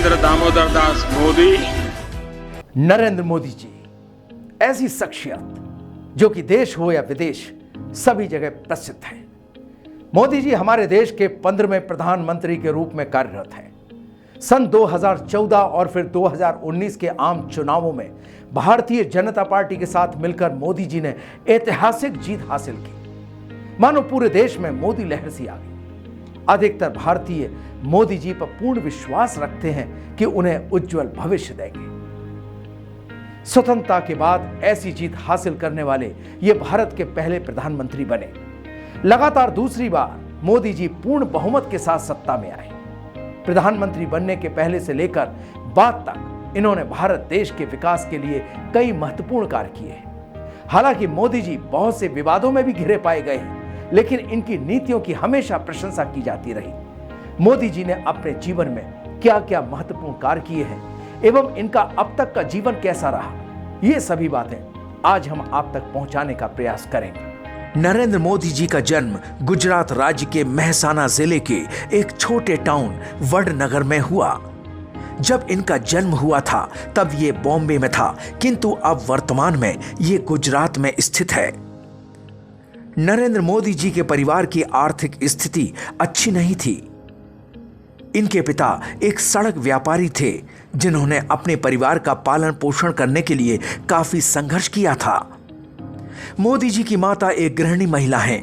नरेंद्र दामोदर दास मोदी। नरेंद्र मोदी जी ऐसी शख्सियत जो कि देश हो या विदेश सभी जगह प्रसिद्ध है। मोदी जी हमारे देश के 15वें प्रधानमंत्री के रूप में कार्यरत हैं। सन 2014 और फिर 2019 के आम चुनावों में भारतीय जनता पार्टी के साथ मिलकर मोदी जी ने ऐतिहासिक जीत हासिल की। मानो पूरे देश में मोदी लहर सी आ गई। अधिकतर भारतीय मोदी जी पर पूर्ण विश्वास रखते हैं कि उन्हें उज्जवल भविष्य देंगे। स्वतंत्रता के बाद ऐसी जीत हासिल करने वाले ये भारत के पहले प्रधानमंत्री बने। लगातार दूसरी बार मोदी जी पूर्ण बहुमत के साथ सत्ता में आए। प्रधानमंत्री बनने के पहले से लेकर बाद तक इन्होंने भारत देश के विकास के लिए कई महत्वपूर्ण कार्य किए हैं। हालांकि मोदी जी बहुत से विवादों में भी घिरे पाए गए हैं, लेकिन इनकी नीतियों की हमेशा प्रशंसा की जाती रही। मोदी जी ने अपने जीवन में क्या क्या महत्वपूर्ण कार्य किए हैं एवं इनका अब तक का जीवन कैसा रहा, ये सभी बातें आज हम आप तक पहुंचाने का प्रयास करेंगे। नरेंद्र मोदी जी का जन्म गुजरात राज्य के मेहसाना जिले के एक छोटे टाउन वडनगर में हुआ। जब इनका जन्म हुआ था तब ये बॉम्बे में था, किंतु अब वर्तमान में ये गुजरात में स्थित है। नरेंद्र मोदी जी के परिवार की आर्थिक स्थिति अच्छी नहीं थी। इनके पिता एक सड़क व्यापारी थे जिन्होंने अपने परिवार का पालन पोषण करने के लिए काफी संघर्ष किया था। मोदी जी की माता एक गृहिणी महिला हैं।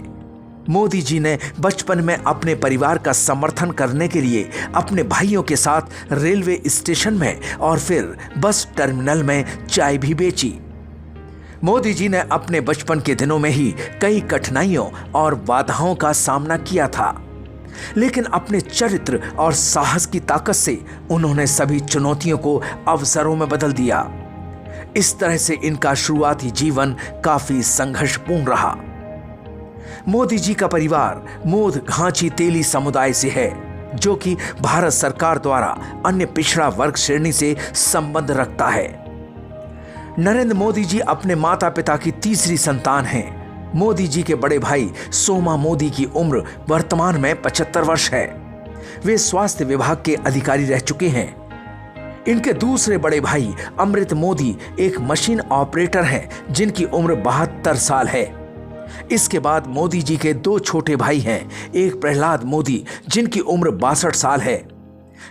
मोदी जी ने बचपन में अपने परिवार का समर्थन करने के लिए अपने भाइयों के साथ रेलवे स्टेशन में और फिर बस टर्मिनल में चाय भी बेची। मोदी जी ने अपने बचपन के दिनों में ही कई कठिनाइयों और बाधाओं का सामना किया था, लेकिन अपने चरित्र और साहस की ताकत से उन्होंने सभी चुनौतियों को अवसरों में बदल दिया। इस तरह से इनका शुरुआती जीवन काफी संघर्षपूर्ण रहा। मोदी जी का परिवार मोद घांची तेली समुदाय से है, जो कि भारत सरकार द्वारा अन्य पिछड़ा वर्ग श्रेणी से संबंध रखता है। नरेंद्र मोदी जी अपने माता पिता की तीसरी संतान हैं। मोदी जी के बड़े भाई सोमा मोदी की उम्र वर्तमान में 75 वर्ष है। वे स्वास्थ्य विभाग के अधिकारी रह चुके हैं। इनके दूसरे बड़े भाई अमृत मोदी एक मशीन ऑपरेटर हैं, जिनकी उम्र 72 साल है। इसके बाद मोदी जी के दो छोटे भाई हैं, एक प्रहलाद मोदी जिनकी उम्र 62 साल है।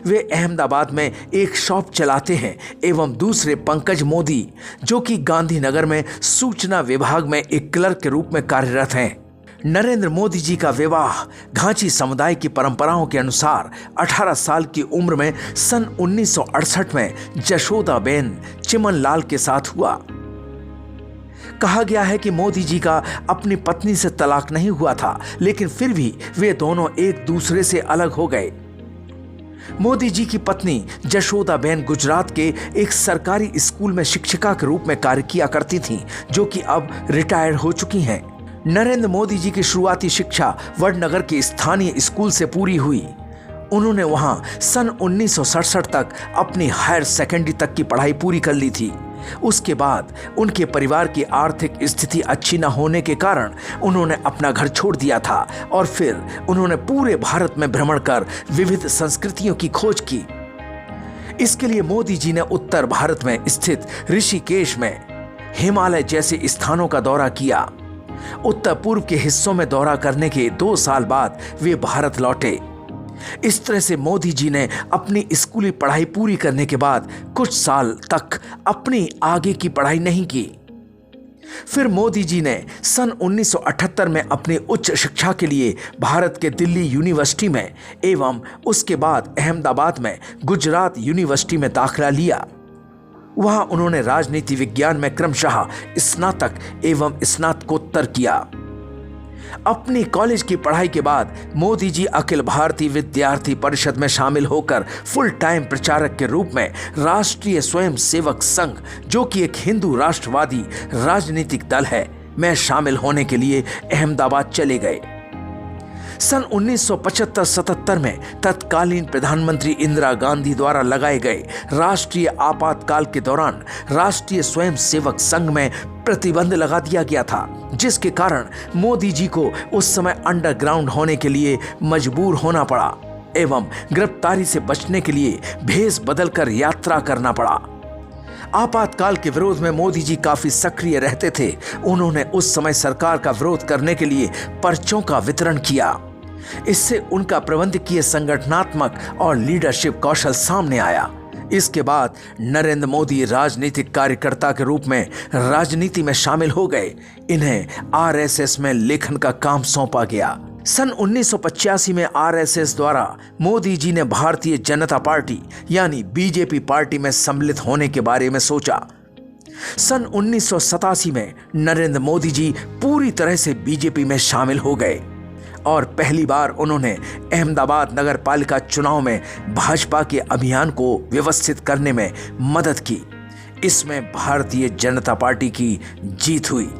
वे अहमदाबाद में एक शॉप चलाते हैं, एवं दूसरे पंकज मोदी जो कि गांधीनगर में सूचना विभाग में एक क्लर्क के रूप में कार्यरत हैं। नरेंद्र मोदी जी का विवाह घांची समुदाय की परंपराओं के अनुसार 18 साल की उम्र में सन 1968 में जशोदाबेन चिमनलाल के साथ हुआ। कहा गया है कि मोदी जी का अपनी पत्नी से तलाक नहीं हुआ था, लेकिन फिर भी वे दोनों एक दूसरे से अलग हो गए। मोदी जी की पत्नी जशोदाबेन गुजरात के एक सरकारी स्कूल में शिक्षिका के रूप में कार्य किया करती थीं, जो कि अब रिटायर हो चुकी हैं। नरेंद्र मोदी जी की शुरुआती शिक्षा वडनगर के स्थानीय स्कूल से पूरी हुई। उन्होंने वहां सन 1967 तक अपनी हायर सेकेंडरी तक की पढ़ाई पूरी कर ली थी। उसके बाद उनके परिवार की आर्थिक स्थिति अच्छी न होने के कारण उन्होंने अपना घर छोड़ दिया था और फिर उन्होंने पूरे भारत में भ्रमण कर विविध संस्कृतियों की खोज की। इसके लिए मोदी जी ने उत्तर भारत में स्थित ऋषिकेश में हिमालय जैसे स्थानों का दौरा किया। उत्तर पूर्व के हिस्सों में दौरा करने के 2 साल बाद वे भारत लौटे। इस तरह से मोदी जी ने अपनी स्कूली पढ़ाई पूरी करने के बाद कुछ साल तक अपनी आगे की पढ़ाई नहीं की। फिर मोदी जी ने सन 1978 में अपनी उच्च शिक्षा के लिए भारत के दिल्ली यूनिवर्सिटी में एवं उसके बाद अहमदाबाद में गुजरात यूनिवर्सिटी में दाखिला लिया। वहां उन्होंने राजनीति विज्ञान में क्रमशः स्नातक एवं स्नातकोत्तर किया। अपनी कॉलेज की पढ़ाई के बाद मोदी जी अखिल भारतीय विद्यार्थी परिषद में शामिल होकर फुल टाइम प्रचारक के रूप में राष्ट्रीय स्वयं सेवक संघ, जो कि एक हिंदू राष्ट्रवादी राजनीतिक दल है, में शामिल होने के लिए अहमदाबाद चले गए। सन 1975-77 में तत्कालीन प्रधानमंत्री इंदिरा गांधी द्वारा लगाए गए राष्ट्रीय आपातकाल के दौरान राष्ट्रीय स्वयंसेवक संघ में प्रतिबंध लगा दिया गया था, जिसके कारण मोदी जी को उस समय अंडरग्राउंड होने के लिए मजबूर होना पड़ा। एवं गिरफ्तारी से बचने के लिए भेष बदलकर यात्रा करना पड़ा। आपातकाल के विरोध में मोदी जी काफी सक्रिय रहते थे। उन्होंने उस समय सरकार का विरोध करने के लिए पर्चों का वितरण किया। इससे उनका प्रबंधकीय, संगठनात्मक और लीडरशिप कौशल सामने आया। इसके बाद नरेंद्र मोदी राजनीतिक कार्यकर्ता के रूप में राजनीति में शामिल हो गए। इन्हें आरएसएस में लेखन का काम सौंपा गया। सन 1985 में आरएसएस द्वारा मोदी जी ने भारतीय जनता पार्टी यानी बीजेपी पार्टी में सम्मिलित होने के बारे में सोचा। सन 1987 में नरेंद्र मोदी जी पूरी तरह से बीजेपी में शामिल हो गए और पहली बार उन्होंने अहमदाबाद नगर पालिका चुनाव में भाजपा के अभियान को व्यवस्थित करने में मदद की। इसमें भारतीय जनता पार्टी की जीत हुई।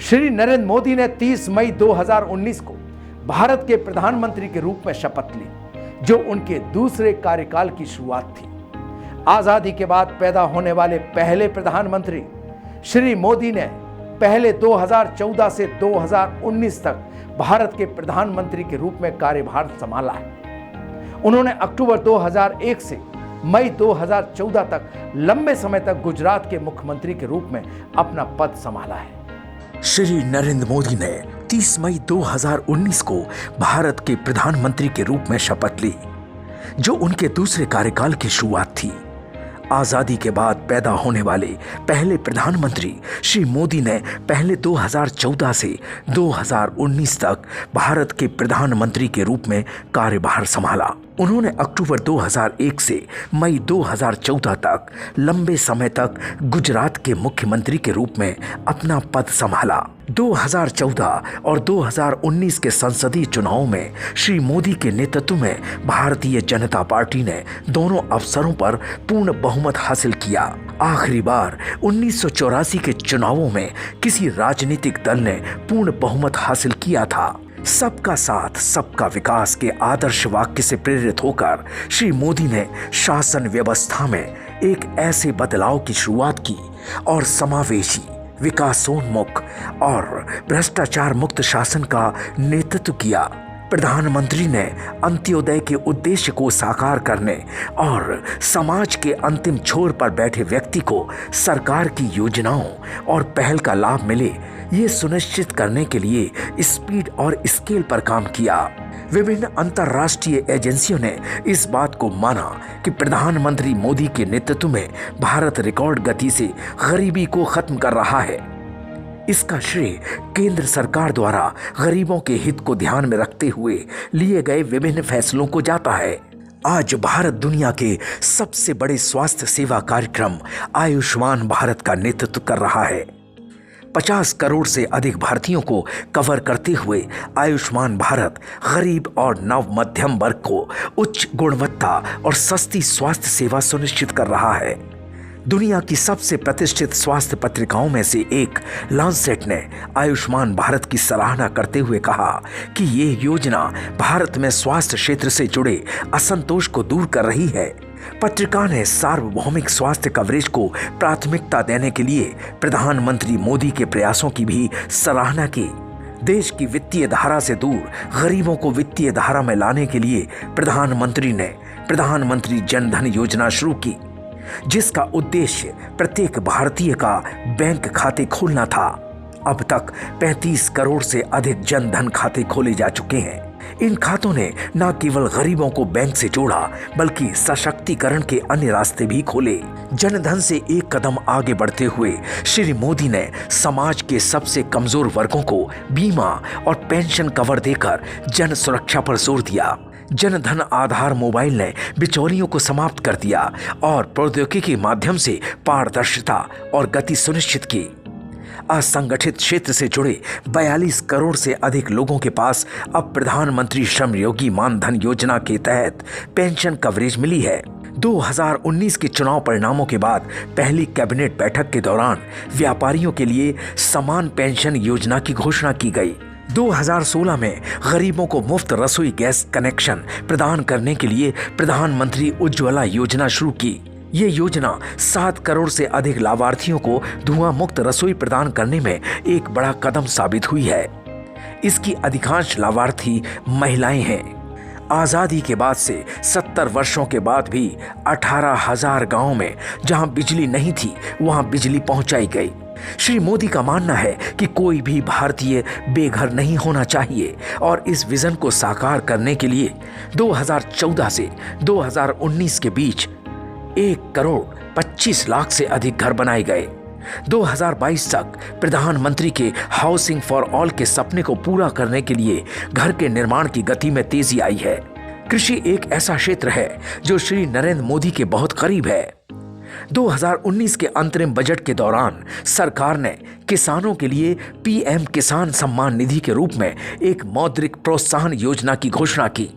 श्री नरेंद्र मोदी ने 30 मई 2019 को भारत के प्रधानमंत्री के रूप में शपथ ली, जो उनके दूसरे कार्यकाल की शुरुआत थी। आजादी के बाद पैदा होने वाले पहले प्रधानमंत्री श्री मोदी ने पहले 2014 से 2019 तक भारत के प्रधानमंत्री के रूप में कार्यभार संभाला है। उन्होंने अक्टूबर 2001 से मई 2014 तक लंबे समय तक गुजरात के मुख्यमंत्री के रूप में अपना पद संभाला है। श्री नरेंद्र मोदी ने 30 मई 2019 को भारत के प्रधानमंत्री के रूप में शपथ ली, जो उनके दूसरे कार्यकाल की शुरुआत थी। आजादी के बाद पैदा होने वाले पहले प्रधानमंत्री श्री मोदी ने पहले 2014 से 2019 तक भारत के प्रधानमंत्री के रूप में कार्यभार संभाला। उन्होंने अक्टूबर 2001 से मई 2014 तक लंबे समय तक गुजरात के मुख्यमंत्री के रूप में अपना पद संभाला। 2014 और 2019 के संसदीय चुनावों में श्री मोदी के नेतृत्व में भारतीय जनता पार्टी ने दोनों अवसरों पर पूर्ण बहुमत हासिल किया। आखिरी बार 1984 के चुनावों में किसी राजनीतिक दल ने पूर्ण बहुमत हासिल किया था। सबका साथ सबका विकास के आदर्श वाक्य से प्रेरित होकर श्री मोदी ने शासन व्यवस्था में एक ऐसे बदलाव की शुरुआत की और समावेशी, विकासोन्मुख और भ्रष्टाचार मुक्त शासन का नेतृत्व किया। प्रधानमंत्री ने अंत्योदय के उद्देश्य को साकार करने और समाज के अंतिम छोर पर बैठे व्यक्ति को सरकार की योजनाओं और पहल का लाभ मिले, ये सुनिश्चित करने के लिए स्पीड और स्केल पर काम किया। विभिन्न अंतर्राष्ट्रीय एजेंसियों ने इस बात को माना कि प्रधानमंत्री मोदी के नेतृत्व में भारत रिकॉर्ड गति से गरीबी को खत्म कर रहा है। इसका श्रेय केंद्र सरकार द्वारा गरीबों के हित को ध्यान में रखते हुए लिए गए विभिन्न फैसलों को जाता है। आज भारत दुनिया के सबसे बड़े स्वास्थ्य सेवा कार्यक्रम आयुष्मान भारत का नेतृत्व कर रहा है। 50 करोड़ से अधिक भारतीयों को कवर करते हुए आयुष्मान भारत गरीब और नव मध्यम वर्ग को उच्च गुणवत्ता और सस्ती स्वास्थ्य सेवा सुनिश्चित कर रहा है। दुनिया की सबसे प्रतिष्ठित स्वास्थ्य पत्रिकाओं में से एक लॉन्सेट ने आयुष्मान भारत की सराहना करते हुए कहा कि ये योजना भारत में स्वास्थ्य क्षेत्र से जुड़े असंतोष को दूर कर रही है। पत्रिका ने सार्वभौमिक स्वास्थ्य कवरेज को प्राथमिकता देने के लिए प्रधानमंत्री मोदी के प्रयासों की भी सराहना की। देश की वित्तीय धारा से दूर गरीबों को वित्तीय धारा में लाने के लिए प्रधानमंत्री ने प्रधानमंत्री जन धन योजना शुरू की, जिसका उद्देश्य प्रत्येक भारतीय का बैंक खाते खोलना था। अब तक 35 करोड़ से अधिक जन धन खाते खोले जा चुके हैं। इन खातों ने न केवल गरीबों को बैंक से जोड़ा, बल्कि सशक्तिकरण के अन्य रास्ते भी खोले। जनधन से एक कदम आगे बढ़ते हुए श्री मोदी ने समाज के सबसे कमजोर वर्गों को बीमा और पेंशन कवर देकर जन सुरक्षा पर जोर दिया। जनधन आधार मोबाइल ने बिचौलियों को समाप्त कर दिया और प्रौद्योगिकी के माध्यम से पारदर्शिता और गति सुनिश्चित की। असंगठित क्षेत्र से जुड़े 42 करोड़ से अधिक लोगों के पास अब प्रधानमंत्री श्रम योगी मानधन योजना के तहत पेंशन कवरेज मिली है। 2019 के चुनाव परिणामों के बाद पहली कैबिनेट बैठक के दौरान व्यापारियों के लिए समान पेंशन योजना की घोषणा की गई। 2016 में गरीबों को मुफ्त रसोई गैस कनेक्शन प्रदान करने के लिए प्रधानमंत्री उज्ज्वला योजना शुरू की। ये योजना 7 करोड़ से अधिक लाभार्थियों को धुआं मुक्त रसोई प्रदान करने में एक बड़ा कदम साबित हुई है। इसकी अधिकांश लाभार्थी महिलाएं हैं। आजादी के बाद से 70 वर्षों के बाद भी 18,000 गांवों में जहां बिजली नहीं थी वहां बिजली पहुंचाई गई। श्री मोदी का मानना है कि कोई भी भारतीय बेघर नहीं होना चाहिए और इस विजन को साकार करने के लिए 2014 से 2019 के बीच 1,25,00,000 से अधिक घर बनाए गए। 2022 तक प्रधानमंत्री के हाउसिंग फॉर ऑल के सपने को पूरा करने के लिए घर के निर्माण की गति में तेजी आई है। कृषि एक ऐसा क्षेत्र है जो श्री नरेंद्र मोदी के बहुत करीब है। 2019 के अंतरिम बजट के दौरान सरकार ने किसानों के लिए पीएम किसान सम्मान निधि के रूप में एक मौद्रिक प्रोत्साहन योजना की घोषणा की।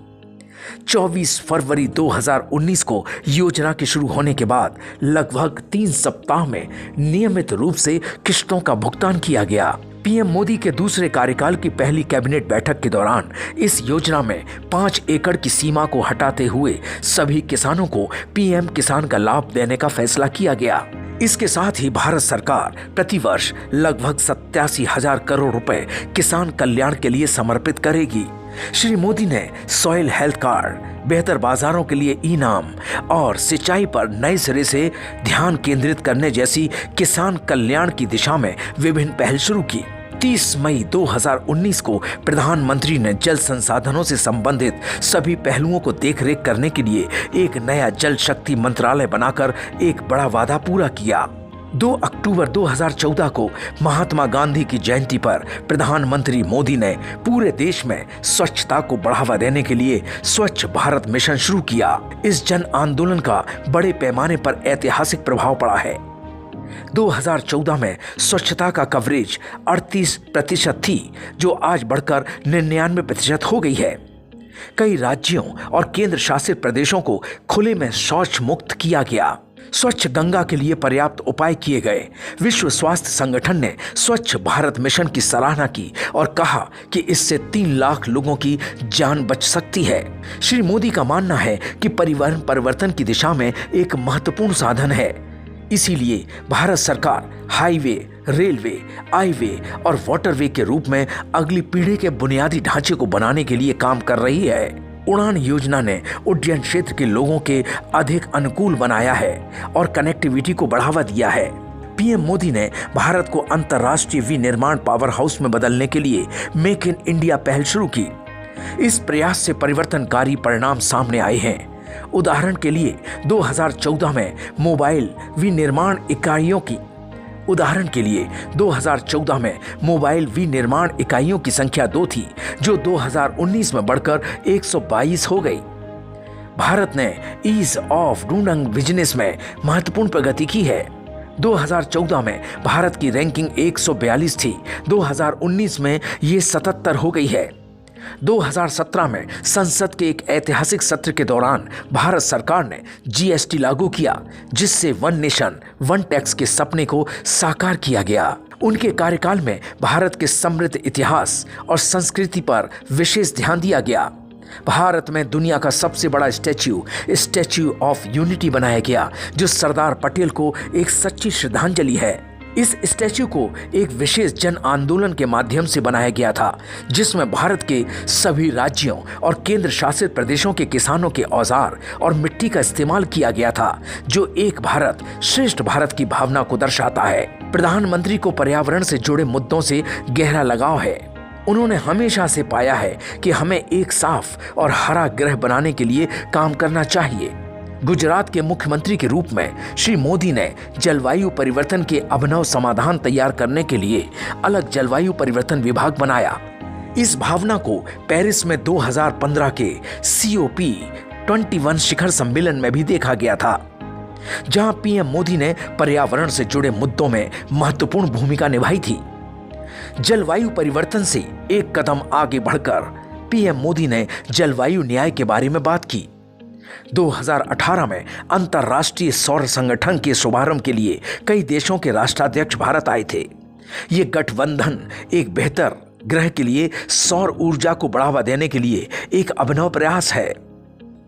24 फरवरी 2019 को योजना के शुरू होने के बाद लगभग 3 सप्ताह में नियमित रूप से किस्तों का भुगतान किया गया। पीएम मोदी के दूसरे कार्यकाल की पहली कैबिनेट बैठक के दौरान इस योजना में 5 एकड़ की सीमा को हटाते हुए सभी किसानों को पीएम किसान का लाभ देने का फैसला किया गया। इसके साथ ही भारत सरकार प्रतिवर्ष लगभग 87,000 करोड़ रुपए किसान कल्याण के लिए समर्पित करेगी। श्री मोदी ने सॉइल हेल्थ कार्ड, बेहतर बाजारों के लिए इनाम और सिंचाई पर नए सिरे से ध्यान केंद्रित करने जैसी किसान कल्याण की दिशा में विभिन्न पहल शुरू की। 30 मई 2019 को प्रधानमंत्री ने जल संसाधनों से संबंधित सभी पहलुओं को देखरेख करने के लिए एक नया जल शक्ति मंत्रालय बनाकर एक बड़ा वादा पूरा किया। 2 अक्टूबर 2014 को महात्मा गांधी की जयंती पर प्रधानमंत्री मोदी ने पूरे देश में स्वच्छता को बढ़ावा देने के लिए स्वच्छ भारत मिशन शुरू किया। इस जन आंदोलन का बड़े पैमाने पर ऐतिहासिक प्रभाव पड़ा है। 2014 में स्वच्छता का कवरेज 38% थी, जो आज बढ़कर 99% हो गई है। कई राज्यों और केंद्र शासित प्रदेशों को खुले में शौच मुक्त किया गया। स्वच्छ गंगा के लिए पर्याप्त उपाय किए गए। विश्व स्वास्थ्य संगठन ने स्वच्छ भारत मिशन की सराहना की और कहा कि इससे 3 लाख लोगों की जान बच सकती है। श्री मोदी का मानना है कि परिवहन परिवर्तन की दिशा में एक महत्वपूर्ण साधन है। इसीलिए भारत सरकार हाईवे, रेलवे, आईवे और वाटरवे के रूप में अगली पीढ़ी के बुनियादी ढांचे को बनाने के लिए काम कर रही है। उड़ान योजना ने उड्डयन क्षेत्र के लोगों के अधिक अनुकूल बनाया है और कनेक्टिविटी को बढ़ावा दिया है। पीएम मोदी ने भारत को अंतर्राष्ट्रीय विनिर्माण पावर हाउस में बदलने के लिए मेक इन इंडिया पहल शुरू की। इस प्रयास से परिवर्तनकारी परिणाम सामने आए हैं। उदाहरण के लिए 2014 में मोबाइल विनिर्माण इकाइयों की संख्या 2 थी, जो 2019 में बढ़कर 122 हो गई। भारत ने ईज ऑफ डूइंग बिजनेस में महत्वपूर्ण प्रगति की है। 2014 में भारत की रैंकिंग 142 थी, 2019 में ये 77 हो गई है। 2017 में संसद के एक ऐतिहासिक सत्र के दौरान भारत सरकार ने जीएसटी लागू किया, जिससे वन नेशन वन टैक्स के सपने को साकार किया गया। उनके कार्यकाल में भारत के समृद्ध इतिहास और संस्कृति पर विशेष ध्यान दिया गया। भारत में दुनिया का सबसे बड़ा स्टैच्यू ऑफ यूनिटी बनाया गया, जो सरदार पटेल को एक सच्ची श्रद्धांजलि है। इस स्टैच्यू को एक विशेष जन आंदोलन के माध्यम से बनाया गया था, जिसमें भारत के सभी राज्यों और केंद्र शासित प्रदेशों के किसानों के औजार और मिट्टी का इस्तेमाल किया गया था, जो एक भारत श्रेष्ठ भारत की भावना को दर्शाता है। प्रधानमंत्री को पर्यावरण से जुड़े मुद्दों से गहरा लगाव है। उन्होंने हमेशा से पाया है कि हमें एक साफ और हरा ग्रह बनाने के लिए काम करना चाहिए। गुजरात के मुख्यमंत्री के रूप में श्री मोदी ने जलवायु परिवर्तन के अभिनव समाधान तैयार करने के लिए अलग जलवायु परिवर्तन विभाग बनाया। इस भावना को पेरिस में 2015 के COP21 शिखर सम्मेलन में भी देखा गया था, जहां पीएम मोदी ने पर्यावरण से जुड़े मुद्दों में महत्वपूर्ण भूमिका निभाई थी। जलवायु परिवर्तन से एक कदम आगे बढ़कर पीएम मोदी ने जलवायु न्याय के बारे में बात की। 2018 में अंतर्राष्ट्रीय सौर संगठन के शुभारंभ के लिए कई देशों के राष्ट्राध्यक्ष भारत आए थे। ये गठबंधन एक बेहतर ग्रह के लिए सौर ऊर्जा को बढ़ावा देने के लिए एक अभिनव प्रयास है।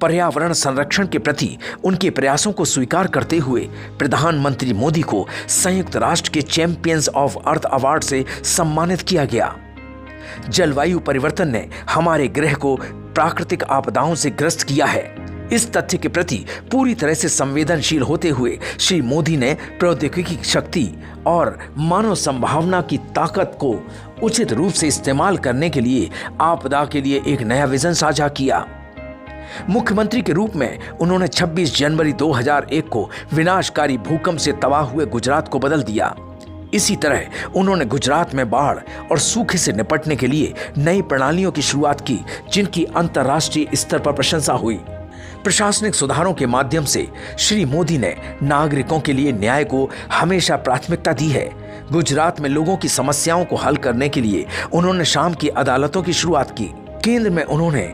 पर्यावरण संरक्षण के प्रति उनके प्रयासों को स्वीकार करते हुए प्रधानमंत्री मोदी को संयुक्त राष्ट्र के चैंपियंस ऑफ अर्थ अवार्ड से सम्मानित किया गया। जलवायु परिवर्तन ने हमारे ग्रह को प्राकृतिक आपदाओं से ग्रस्त किया है। इस तथ्य के प्रति पूरी तरह से संवेदनशील होते हुए श्री मोदी ने प्रौद्योगिकी की शक्ति और मानव संभावना की ताकत को उचित रूप से इस्तेमाल करने के लिए आपदा के लिए एक नया विजन साझा किया। मुख्यमंत्री के रूप में उन्होंने 26 जनवरी 2001 को विनाशकारी भूकंप से तबाह हुए गुजरात को बदल दिया। इसी तरह उन्होंने गुजरात में बाढ़ और सूखे से निपटने के लिए नई प्रणालियों की शुरुआत की, जिनकी अंतर्राष्ट्रीय स्तर पर प्रशंसा हुई। प्रशासनिक सुधारों के माध्यम से श्री मोदी ने नागरिकों के लिए न्याय को हमेशा प्राथमिकता दी है। गुजरात में लोगों की समस्याओं को हल करने के लिए उन्होंने शाम की अदालतों की शुरुआत की। केंद्र में उन्होंने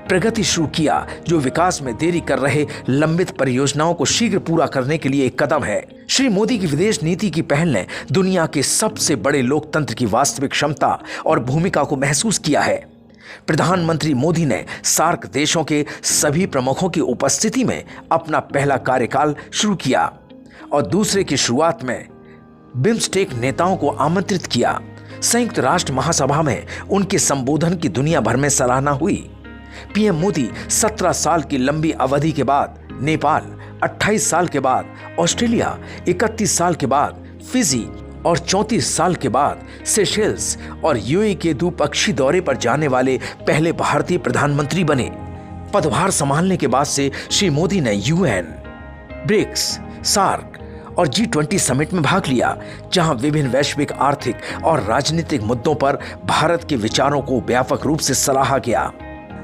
प्रगति शुरू किया, जो विकास में देरी कर रहे लंबित परियोजनाओं को शीघ्र पूरा करने के लिए एक कदम है। श्री मोदी की विदेश नीति की पहल ने दुनिया के सबसे बड़े लोकतंत्र की वास्तविक क्षमता और भूमिका को महसूस किया है। प्रधानमंत्री मोदी ने सार्क देशों के सभी प्रमुखों की उपस्थिति में अपना पहला कार्यकाल शुरू किया और दूसरे की शुरुआत में बिम्स्टेक नेताओं को आमंत्रित किया। संयुक्त राष्ट्र महासभा में उनके संबोधन की दुनिया भर में सराहना हुई। पीएम मोदी 17 साल की लंबी अवधि के बाद नेपाल, 28 साल के बाद ऑस्ट्रेलिया, 31 साल के बाद फिजी और 34 साल के बाद सेशेल्स और यूएई के द्विपक्षीय दौरे पर जाने वाले पहले भारतीय प्रधानमंत्री बने। पदभार संभालने के बाद से श्री मोदी ने यूएन, ब्रिक्स, सार्क और G20 समिट में भाग लिया, जहां विभिन्न वैश्विक आर्थिक और राजनीतिक मुद्दों पर भारत के विचारों को व्यापक रूप से सराहा गया।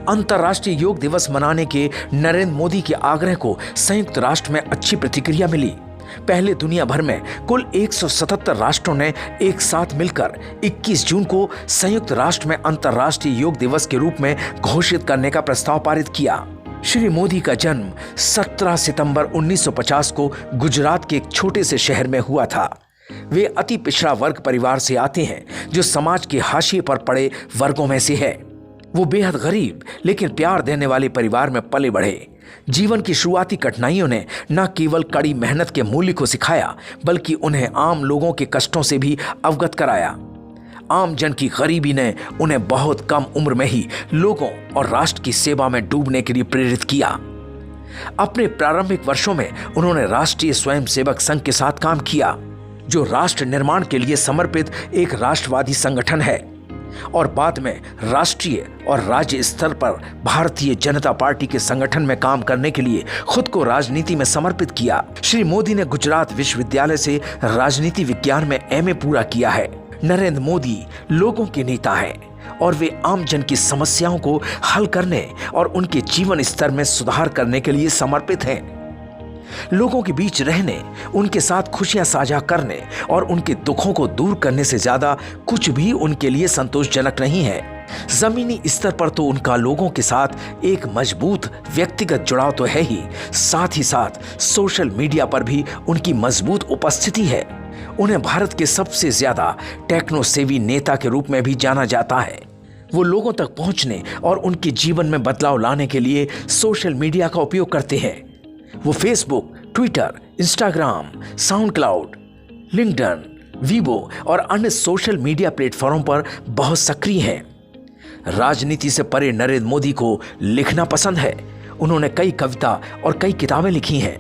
अंतर्राष्ट्रीय योग दिवस मनाने के नरेंद्र मोदी के आग्रह को संयुक्त राष्ट्र में अच्छी प्रतिक्रिया मिली। पहले दुनिया भर में कुल 177 राष्ट्रों ने एक साथ मिलकर 21 जून को संयुक्त राष्ट्र में अंतर्राष्ट्रीय योग दिवस के रूप में घोषित करने का प्रस्ताव पारित किया। श्री मोदी का जन्म 17 सितंबर 1950 को गुजरात के एक छोटे से शहर में हुआ था। वे अति पिछड़ा वर्ग परिवार से आते हैं, जो समाज के हाशिए पर पड़े वर्गों में से है। वो बेहद गरीब लेकिन प्यार देने वाले परिवार में पले बढ़े। जीवन की शुरुआती कठिनाइयों ने न केवल कड़ी मेहनत के मूल्य को सिखाया, बल्कि उन्हें आम लोगों के कष्टों से भी अवगत कराया। आम जन की गरीबी ने उन्हें बहुत कम उम्र में ही लोगों और राष्ट्र की सेवा में डूबने के लिए प्रेरित किया। अपने प्रारंभिक वर्षों में उन्होंने राष्ट्रीय स्वयंसेवक संघ के साथ काम किया, जो राष्ट्र निर्माण के लिए समर्पित एक राष्ट्रवादी संगठन है, और बाद में राष्ट्रीय और राज्य स्तर पर भारतीय जनता पार्टी के संगठन में काम करने के लिए खुद को राजनीति में समर्पित किया। श्री मोदी ने गुजरात विश्वविद्यालय से राजनीति विज्ञान में एमए पूरा किया है। नरेंद्र मोदी लोगों के नेता हैं और वे आम जन की समस्याओं को हल करने और उनके जीवन स्तर में सुधार करने के लिए समर्पित हैं। लोगों के बीच रहने, उनके साथ खुशियां साझा करने और उनके दुखों को दूर करने से ज्यादा कुछ भी उनके लिए संतोषजनक नहीं है। जमीनी स्तर पर तो उनका लोगों के साथ एक मजबूत व्यक्तिगत जुड़ाव तो है ही, साथ ही साथ सोशल मीडिया पर भी उनकी मजबूत उपस्थिति है। उन्हें भारत के सबसे ज्यादा टेक्नो सेवी नेता के रूप में भी जाना जाता है। वो लोगों तक पहुंचने और उनके जीवन में बदलाव लाने के लिए सोशल मीडिया का उपयोग करते हैं। वो Facebook, Twitter, Instagram, sound cloud, LinkedIn, Weibo और अन्य सोशल मीडिया प्लेटफॉर्म पर बहुत सक्रिय हैं। राजनीति से परे नरेंद्र मोदी को लिखना पसंद है। उन्होंने कई कविता और कई किताबें लिखी हैं।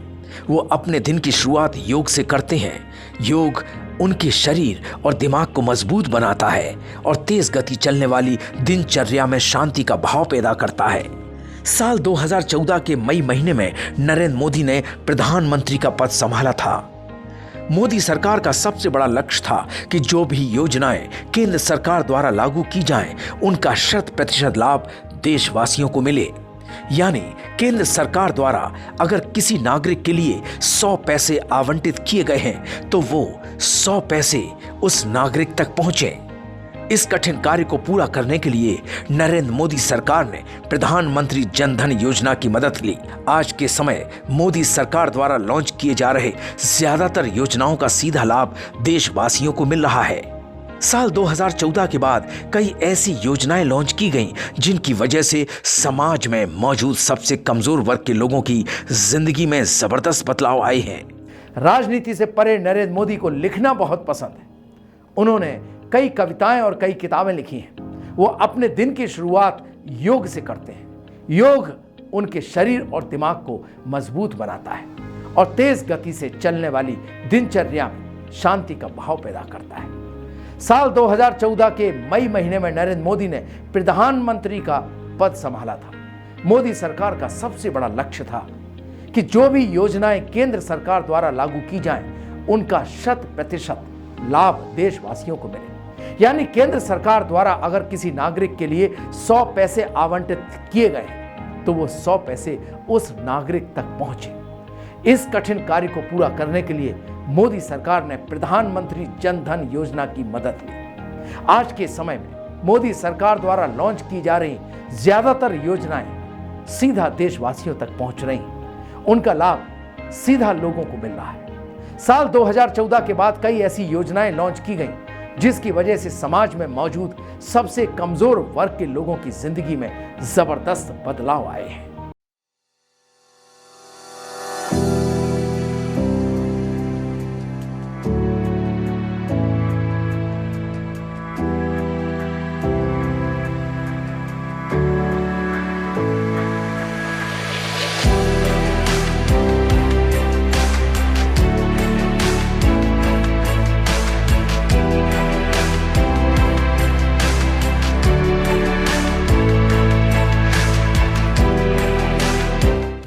वो अपने दिन की शुरुआत योग से करते हैं। योग उनके शरीर और दिमाग को मजबूत बनाता है और तेज गति चलने वाली दिनचर्या में शांति का भाव पैदा करता है। साल 2014 के मई महीने में नरेंद्र मोदी ने प्रधानमंत्री का पद संभाला था। मोदी सरकार का सबसे बड़ा लक्ष्य था कि जो भी योजनाएं केंद्र सरकार द्वारा लागू की जाएं, उनका 100% लाभ देशवासियों को मिले। यानी केंद्र सरकार द्वारा अगर किसी नागरिक के लिए 100 पैसे आवंटित किए गए हैं, तो वो 100 पैसे उस नागरिक तक पहुंचे। इस कठिन कार्य को पूरा करने के लिए नरेंद्र मोदी सरकार ने प्रधानमंत्री जन धन योजना की मदद ली। आज के समय मोदी सरकार द्वारा लॉन्च किए जा रहे ज्यादातर योजनाओं का सीधा लाभ देशवासियों को मिल रहा है। साल 2014 के बाद कई ऐसी योजनाएं लॉन्च की गईं, जिनकी वजह से समाज में मौजूद सबसे कमजोर वर्ग के लोगों की जिंदगी में जबरदस्त बदलाव आए हैं। राजनीति से परे नरेंद्र मोदी को लिखना बहुत पसंद है। उन्होंने कई कविताएं और कई किताबें लिखी हैं। वो अपने दिन की शुरुआत योग से करते हैं। योग उनके शरीर और दिमाग को मजबूत बनाता है और तेज गति से चलने वाली दिनचर्या में शांति का भाव पैदा करता है। साल 2014 के मई महीने में नरेंद्र मोदी ने प्रधानमंत्री का पद संभाला था। मोदी सरकार का सबसे बड़ा लक्ष्य था कि जो भी योजनाएं केंद्र सरकार द्वारा लागू की जाएं, उनका 100% लाभ देशवासियों को मिले। यानी केंद्र सरकार द्वारा अगर किसी नागरिक के लिए 100 पैसे आवंटित किए गए तो वो 100 पैसे उस नागरिक तक पहुंचे। इस कठिन कार्य को पूरा करने के लिए मोदी सरकार ने प्रधानमंत्री जन धन योजना की मदद ली। आज के समय में मोदी सरकार द्वारा लॉन्च की जा रही ज्यादातर योजनाएं सीधा देशवासियों तक पहुंच रही हैं। उनका लाभ सीधा लोगों को मिल रहा है। साल 2014 के बाद कई ऐसी योजनाएं लॉन्च की गईं जिसकी वजह से समाज में मौजूद सबसे कमजोर वर्ग के लोगों की जिंदगी में जबरदस्त बदलाव आए हैं।